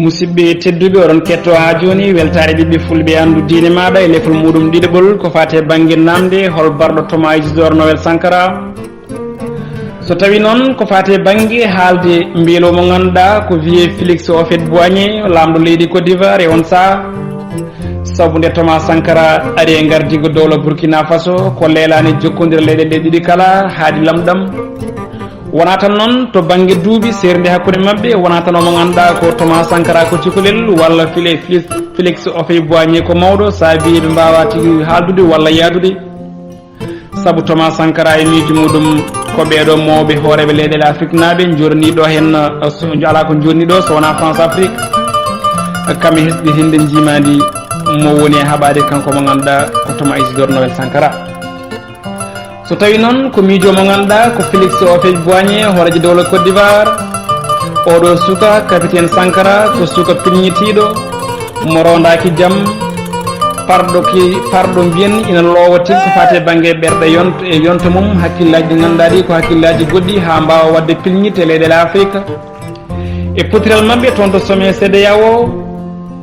musibbe tedduɓe oɗon ketto ha joni weltare ɓiɓɓe fulɓe andu diine maɗa e lefol muɗum ɗiɗoɓol ko fate banggue namde hol barɗo Tomaa Sankaraa so tawi noon ko fate banggue haalde mbiyelo mo ganduɗa ko wiye Félix Houphouët-Boigny lamɗo leydi Côte d'Ivoire e on saaha saabu nde Tomaa Sankaraa ari e gardigo dowla Burkina Faso ko leelani jokkodira leyɗele ɗiɗi kala haaɗi lamɗam wona tan noon to banggue duuɓi serde hakkude mabɓe wona tan omo ganduɗa ko Tomaa Sankaraa ko cukalel walla Félix Houphouët-Boigny ko mawɗo saabi ɓe mbawa tigui haaldude walla yaadude saabu Tomaa Sankaraa e miijo muɗum ko ɓeɗo mawɓe hooreɓe leyɗele Afrique naaɓe jorniɗo hen ala ko jorniɗo so wona France Afrique kam hesɗi hinde jimadi mo woni e haɓade kanko mo ganduɗa ko Tomaa Sankaraa so tawi noon ko miijo mo ganduɗa ko Félix Houphouët-Boigny hoorejo dowla Côte d'Ivoire oɗo suka capitaine Sankaraa ko suka pirñitiɗo mo rondaki jaam parɗo mbiyen ina lowa tigui ko fate banggue ɓerɗe yonta mum hakkillaji ɗi ganduɗa ɗi ko hakkillaji goɗɗi ha mbawa wadde pilñitte leyɗele Afrique e potiral mabɓe toon to sommet CEDEAO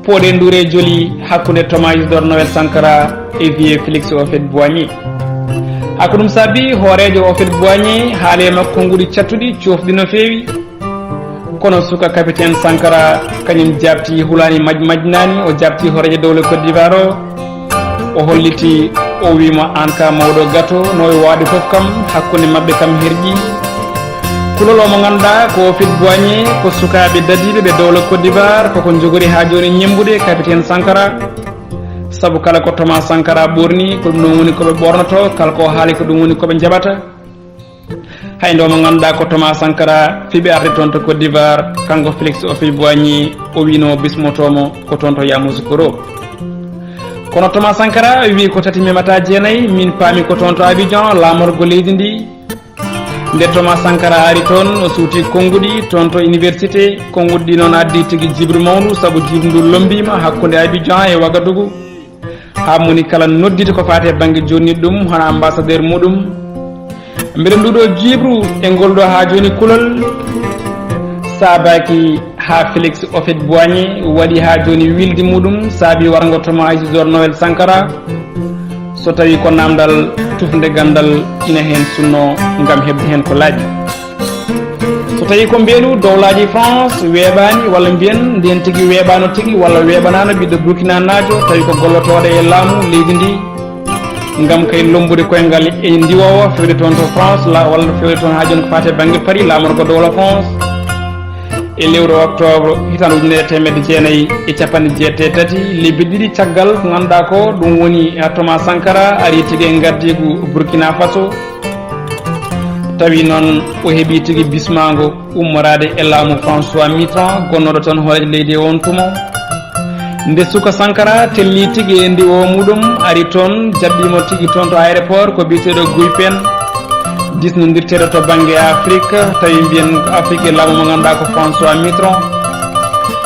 pooɗe ndure joli hakkude Tomaa Sankaraa e wiye Félix Houphouët-Boigny hakko ɗum saabi hoorejo Houphouët-Boigny haale makko konguɗi cattuɗi cofɗi no feewi kono suka capitaine Sankaraa kañum jabti hulani majnani o jabti hoorejo dowle Côte d'Ivoire o holliti o wimo an ka mawɗo gato no waɗi foof kam hakkude mabɓe kam herƴi kulol o mo ganduɗa ko Houphouët-Boigny ko sukaɓe dadiɓe ɓe dowle Côte d'Ivoire koko jogori ha joni ñembude capitaine Sankaraa saabu kala ko Tomaa Sankaraa ɓorni ko ɗum ɗon woni koɓe ɓornoto kala ko haali ko ɗum woni koɓe jaɓata hay ndo mo ganduɗa ko Tomaa Sankaraa fiɓe arde toon to Côte d'Ivoire kanko Félix Houphouët-Boigny o wino bismotomo ko toon to Yamoussoukro kono Tomaa Sankaraa wi ko tati memata jeenayyi min paami ko toon to Abidjan lamorgo leydi ndi nde Tomaa Sankaraa ari toon o suuti konguɗi toon to université konguɗi ɗi noon addi tigui jibru mawdu saabu jibru ndu lombima hakkude Abidjan e Ouagadougou ha moni kala noddita ko fate banggue jonni ɗum hono ambassadeur muɗum mbeɗa nduɗo jibru e ngolɗo ha joni kulol saabaki ha Félix Houphouët-Boigny waɗi ha joni wildi muɗum saabi wargo Tomaa Sankaraa so tawi ko namdal Tufnde Ganndal ina hen sunno gam hebde hen ko laaƴi so tawi ko mbiyelu dowlaji France weeɓani walla mbiyen nden tigui weeɓano tigui walla weeɓanano ɓiɗɗo Burkina najo tawi ko gollotoɗo e laamu leydi ndi gam kay lombude koyngal e ndiwowo fewde toon to France walla fewde toon ha joni ko fate banggue Paris lamorgo dowla France e lewru octobre hitande 1993 lebbi ɗiɗi caggal ko ganduɗa ko ɗum woni Tomaa Sankaraa ari tigui e gardigu Burkina Faso tawi noon o heeɓi tigui bismago ummorade e laamu François Mitterrand gonnoɗo toon hoorejo leydi on tumo nde suka Sankaraa telli tigui e ndi o muɗum ari toon jaɓɓimo tigui toon to aéroport ko biteɗo Guypen disnodirteɗo to banggue Afrique tawi mbiyen Afrique e laamu mo ganduɗa ko François Mitterrand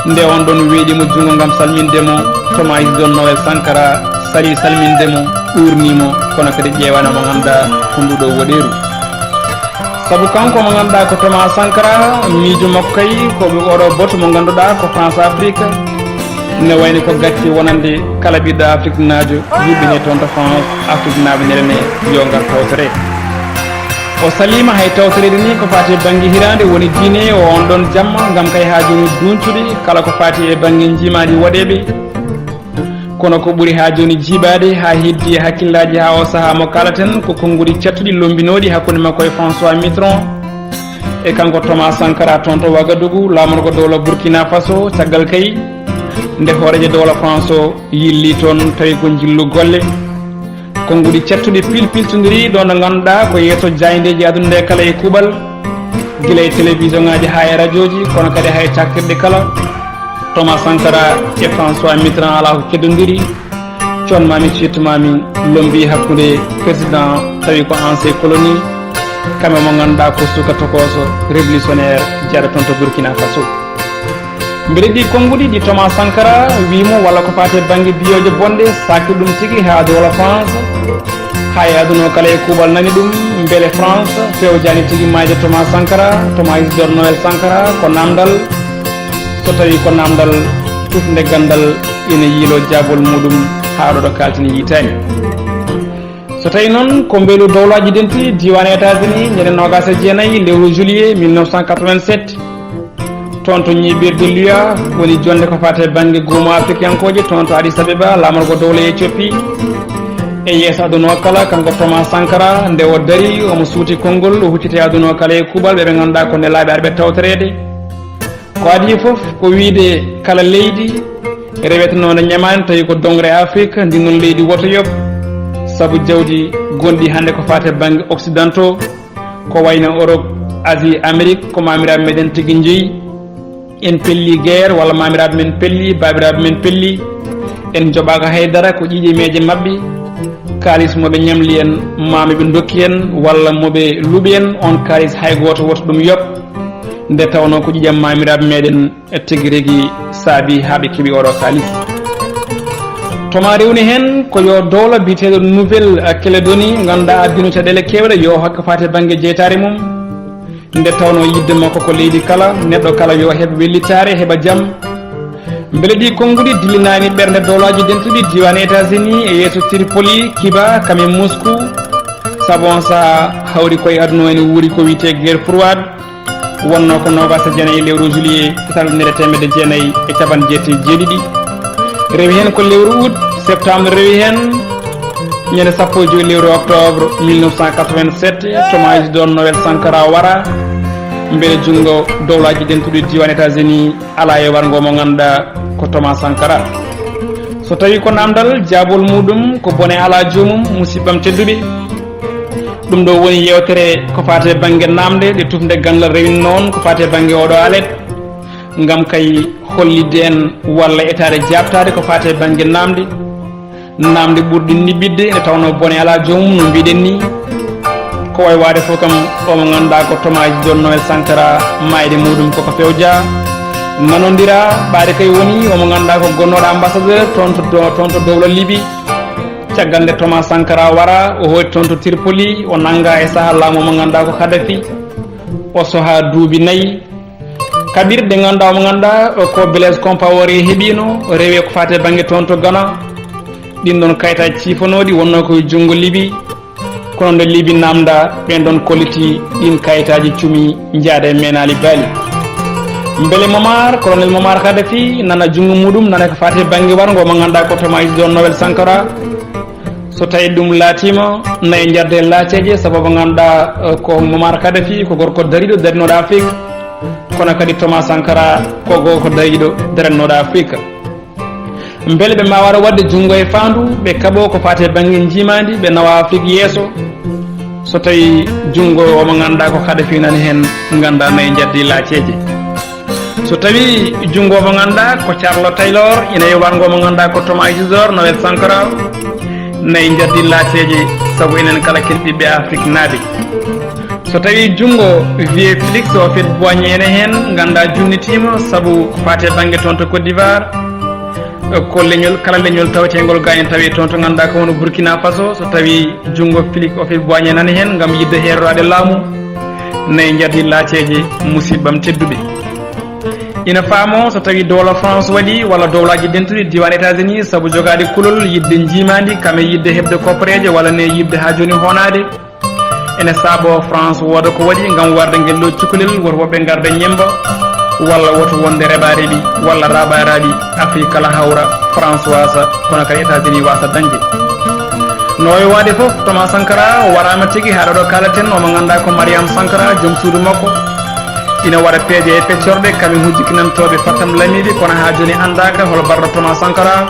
nde on ɗon weeɗimo jungo gam salmindemo Tomaa Sankaraa sari salmindemo ɗurnimo kono kadi ƴewana mo ganduɗa ko nduɗo woɗeru saabu kanko mo ganduɗa ko Tomaa Sankaraa miijo makko kay koɓe oɗo boto mo ganduɗa ko France Afrique ne wayni ko gacci wonande kala ɓiɗɗo Afrique naajo yuɓɓine toon to France Afrique naaɓe nerene yo ngar tawtere o salima hay tawtorede ni ko fati e banggue hirande woni diine o on ɗon jamma gam kay ha joni duncude kala ko fati e banggue jimaɗi waɗeɓe kono ko ɓuuri ha joni jiiɓade ha heddi e hakkillaji ha o saaha mo kalaten ko konguɗi cattuɗi lombinoɗi hakkude makko e François Mitterrand e kanko Tomaa Sankaraa toon to Ouagadougou lamorgo dowla Burkina Faso caggal kay nde hoorejo dowla France o yilli toon tawi ko jillu golle konguɗi cattuɗi pilpiltodiri ɗo nde ganduɗa ko yeeso jaydeji aduna nde kala e kuuɓal guila e télévision ngaji ha e radio ji kono kadi hay cakkirɗe kala Tomaa Sankaraa e François Mitterrand ala ko keddodiri conmami cettumami lombi hakkude président tawi ko ancien colonie kamɓe mo ganduɗa ko suka tokoso révolutionnaire jaɗa toon to Burkina Faso mbeɗa ɗi konguɗi ɗi Tomaa Sankaraa wimo walla ko fate banggue biyoje bonɗe sakki ɗum tigui ha dowla France ha e aduna o kala e kuuɓal nani ɗum beele France fewjani tigui majde Tomaa Sankaraa ko namdal so tawi ko namdal Tufnde Ganndal ina yiilo jaabol muɗum haa ɗo kaltini yitani so tawi noon ko mbeelu dowlaji denti diwan États-Unis ñande 29 lewru juillet 1987 toon to ñiɓirde luya woni jonde ko fate banggue goomu africainkoje toon to Addis Abeba laamorgo dowla Éthiopie e yeeso aduna kala kanko Tomaa Sankaraa nde o dari omo suuti konngol o huccite aduna kala e kuuɓal ɓeɓe ganduɗa ko nelaɓe arɓe tawtorede ko adi foof ko wiide kala leydi rewetenono ñamani tawi ko dongre Afrique ndi noon leydi woto yob saabu jawdi gonɗi hande ko fate banggue occidentaux ko wayno Europe Asie Amérique ko mamiraɓe meɗen tigui jeeyi en pelli guerre walla mamiraɓe men pelli babiraɓe men pelli en joɓaka haydara ko ƴiƴemeje mabɓe kalis moɓe ñamli en mamaɓe dokki en walla moɓe luuɓi en on kalis hay goto woto ɗum yob nde tawno ko ƴiƴam mamiraɓe meɗen tigui rigui saabi haaɓe keeɓi oɗo kalis toma rewni hen ko yo dowla biteɗo nouvelle Calédonie ganduɗa addino caɗele kewɗe yo hokka fate banggue jeytare mum nde tawno yidde makko ko leydi kala neɗɗo kala yo heɓ wellitare heɓa jaam beele ɗi konnguli dillinani ɓerde dowlaji dentuɗi diwan États-Unis e yeeso Tripoli Kiba kamen Moscou saabu on saaha hawri koye aduna ene wuuri ko wiyete guerre froide wonno ko 29 lewru juillet 1997 rewi hen ko lewru août septembre rewi hen ñande 15 lewru octobre 1987 tomaji Tomaa Sankaraa wara beele jungo dowlaji dentuɗi diwan États-Unis ala e wargo mo ganduɗa ko Tomaa Sankaraa so tawi ko namdal jaabol muɗum ko bone ala jomum musibbam tedduɓe ɗum ɗo woni yewtere ko fate banggue namde ɗe Tufnde Ganndal rewin noon ko fate banggue oɗo alet ngam kay hollidde en walla etade jabtade ko fate banggue namde ɓurɗi nibbidde ene tawno bone ala jomum no mbiɗen ni ko way wade fof kam omo ganduɗa ko tomaji Tomaa Sankaraa mayde muɗum koko fewja nanodira ɓaade kay woni omo ganduɗa ko gonnoɗo ambassadeur toon to dowla Libye caggal nde Tomaa Sankaraa wara o hoyti toon to Tripoli o nanga e saaha laamu omo ganduɗa ko Kadhafi o soha duuɓi 4 kaɓirɗe ganduɗa omo ganduɗa ko Blaise Compaoré heeɓino rewe ko fate banggue toon to Ghana ɗin ɗon kayitaji cifanoɗi wonno koye junggo Libye kono nde Libye namda ɓen ɗon kolliti ɗin kayitaji cumi jaada e menali baali beele colonel Momar Kadhafi nana junggo muɗum nana ko fate banggue wargo omo ganduɗa ko Tomaa Sankaraa so tawi ɗum laatima nayi jarde laaceje sababu ganduɗa ko Momar Kadhafi ko gorko dariɗo darinoɗo Afrique kono kadi Tomaa Sankaraa ko gorko dariɗo daranoɗo Afrique beele ɓe mawara wadde junggo e fandu ɓe kaaɓo ko fate banggue jimadi ɓe nawa Afrique yeeso so tawi junggo omo ganduɗa ko Kadhafi nani hen ganda nayi jaddi laaceje so tawi junggo omo ganduɗa ko Carlo Taylor ina e wargo omo ganduɗa ko Tomaa Sankaraa nayi jaddi laaceje saabu enen kala ken ɓiɓɓe Afrique naaɓe so tawi junggo wiye Félix o fet boigné ene hen ganda junnitima saabu ko fate banggue toon to Côte d'Ivoire ko leñol kala leñol tawetegol ga en tawi toon to ganduɗa ko wono Burkina Faso so tawi junggo Félix o fet boigné nani hen gam yidde herorade laamu nayi jaddi laaceje musibbam tedduɓe ina faamo so tawi dowla France waɗi walla dowlaji dentuɗi diwan États-Unis saabu jogade kulol yidde jimadi kame yidde hebde koppareje walla ne yibde ha joni honade ene saabo France wooda ko waɗi gam warde ngel ɗo cukalel woto woɓɓe garda ñemba walla woto wonde reɓareɓi walla raɓaraɓi Afrique kala hawra France wasa kono kadi États-Unis wasa dañde no wawi wade foof Tomaa Sankaraa o warama tigui haɗa ɗo kalaten omo ganduɗa ko Mariame Sankaraa joom suudu makko ina waɗa peeje e peccorɗe kamin hujjikinantoɓe fattam lamiɓe kono ha joni andaka hol barɗo Tomaa Sankaraa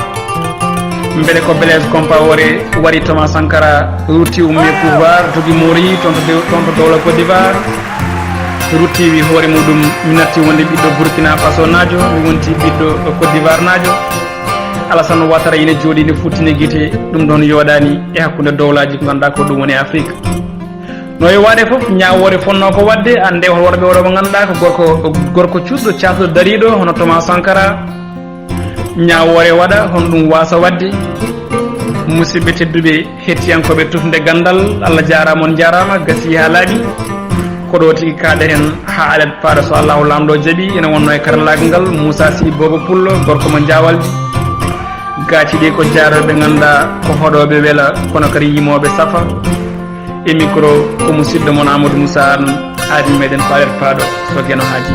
beele ko Blaise Compaoré waɗi Tomaa Sankaraa rutti umme pouvoir jogui mori toon to dowla Côte d'Ivoire rutti hoore muɗum mi natti wonde ɓiɗɗo Burkina Faso najo mi wonti ɓiɗɗo Côte d'Ivoire najo Alassane Ouattara ine jooɗi ine futtine guite ɗum ɗon yoɗani e hakkude dowlaji ko ganduɗa ko ɗum woni Afrique no e waɗe foof ñawore fonno ko wadde ande hol worɓe oɗo mo ganduɗa ko gorko cuɗɗo casɗo dariɗo hono Tomaa Sankaraa ñawore waɗa hono ɗum wasa wadde musidɓe tedduɓe hettiyankoɓe Tufnde Ganndal Allah jarama on jarama gasi ha laaɓi ko ɗo tigi kaɗa hen ha aɗa paada so allahu lamɗo jaaɓi ene wonno e karallagal ngal Moussa Sy Bobo Pullo gorko mo Diawalde gaati ɗi ko jaaroɓe ganduɗa ko hoɗoɓe weela kono kadi yimoɓe safa e micro ko musidɗo moon Amadou Musaa Aan aadi meɗen paaɗet paaɗo so gueno haaji.